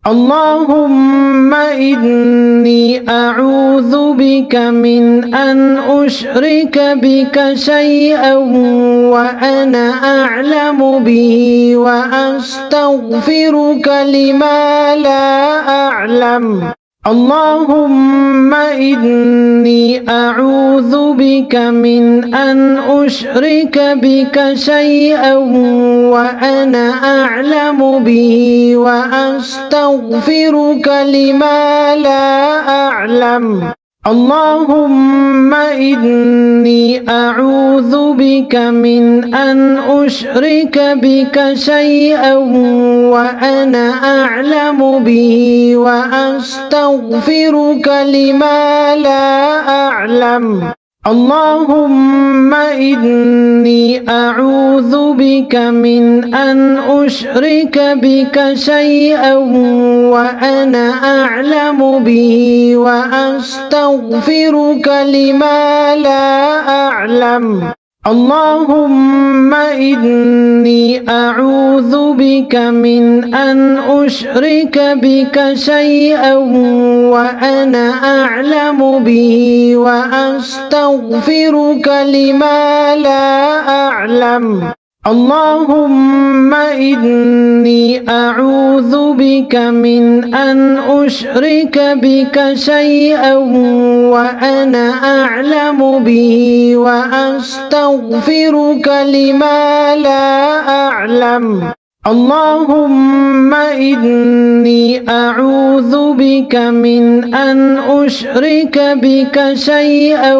اللهم إني أعوذ بك من أن أشرك بك شيئا وأنا أعلم به وأستغفرك لما لا أعلم. اللهم إني أعوذ بك من أن أشرك بك شيئا وأنا أعلم به وأستغفرك لما لا أعلم. اللهم إني أعوذ بك من أن أشرك بك شيئا وأنا أعلم به وأستغفرك لما لا أعلم. اللهم إني أعوذ بك من أن أشرك بك شيئا وأنا أعلم به وأستغفرك لما لا أعلم. اللهم إني أعوذ بك من أن أشرك بك شيئا وأنا أعلم به وأستغفرك لما لا أعلم. اللهم إني أعوذ بك من أن أشرك بك شيئا وأنا أعلم به وأستغفرك لما لا أعلم. اللهم إني أعوذ بك من أن أشرك بك شيئا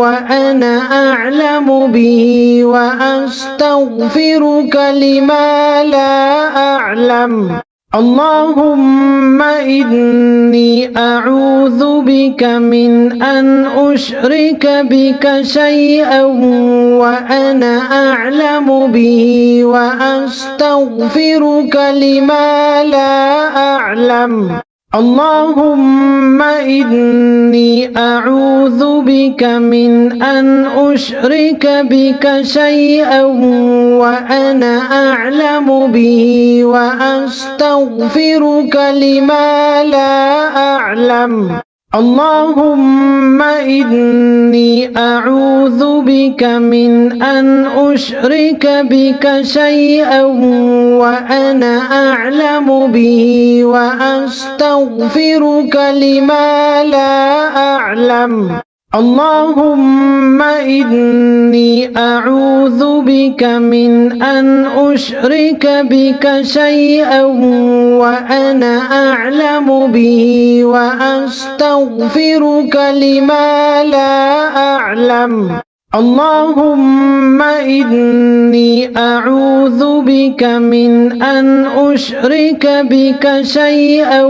وأنا أعلم به وأستغفرك لما لا أعلم. اللهم إني أعوذ بك من أن أشرك بك شيئا وأنا أعلم به وأستغفرك لما لا أعلم. اللهم إني أعوذ بك من أن أشرك بك شيئا وأنا أعلم به وأستغفرك لما لا أعلم. اللهم إني أعوذ بك من أن أشرك بك شيئا وأنا أعلم به وأستغفرك لما لا أعلم. اللهم إني أعوذ بك من أن أشرك بك شيئا وأنا أعلم به وأستغفرك لما لا أعلم. اللهم إني أعوذ بك من أن أشرك بك شيئا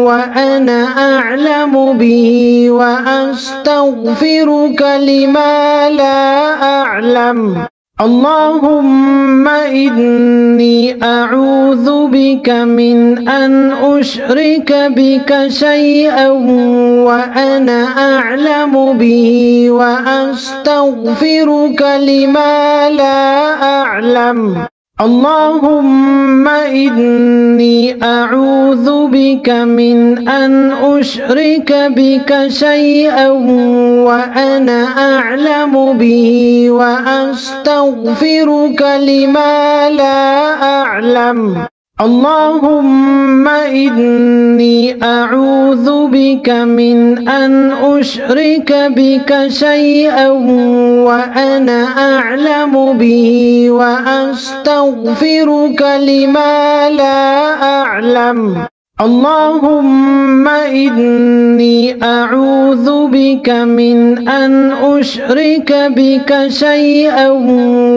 وأنا أعلم به وأستغفرك لما لا أعلم. اللهم إني أعوذ بك من أن أشرك بك شيئا وأنا أعلم به وأستغفرك لما لا أعلم. اللهم إني أعوذ بك من أن أشرك بك شيئا وأنا أعلم به وأستغفرك لما لا أعلم. اللهم إني أعوذ بك من أن أشرك بك شيئا وأنا أعلم به وأستغفرك لما لا أعلم. اللهم إني أعوذ بك من أن أشرك بك شيئا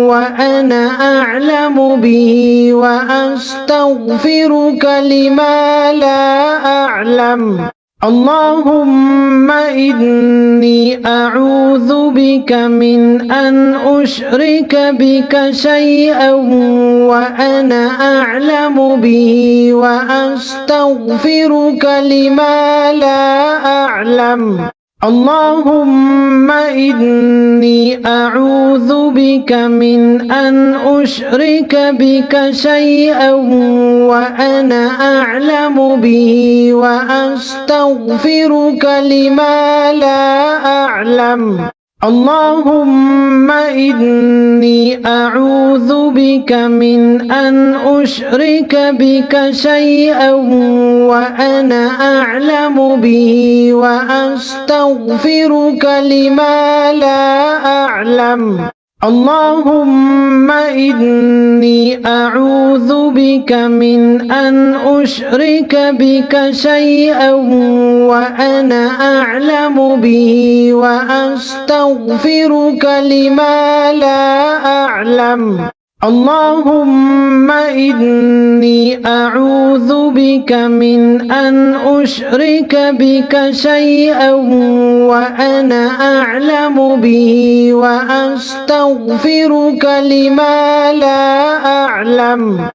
وأنا أعلم به وأستغفرك لما لا أعلم. اللهم إني أعوذ بك من أن أشرك بك شيئا وأنا أعلم به وأستغفرك لما لا أعلم. اللهم إني أعوذ بك من أن أشرك بك شيئا وأنا أعلم به وأستغفرك لما لا أعلم. اللهم إني أعوذ بك من أن أشرك بك شيئا وأنا أعلم به وأستغفرك لما لا أعلم. اللهم إني أعوذ بك من أن أشرك بك شيئا وأنا أعلم به وأستغفرك لما لا أعلم. اللهم إني أعوذ بك من أن أشرك بك شيئا وأنا أعلم به وأستغفرك لما لا أعلم.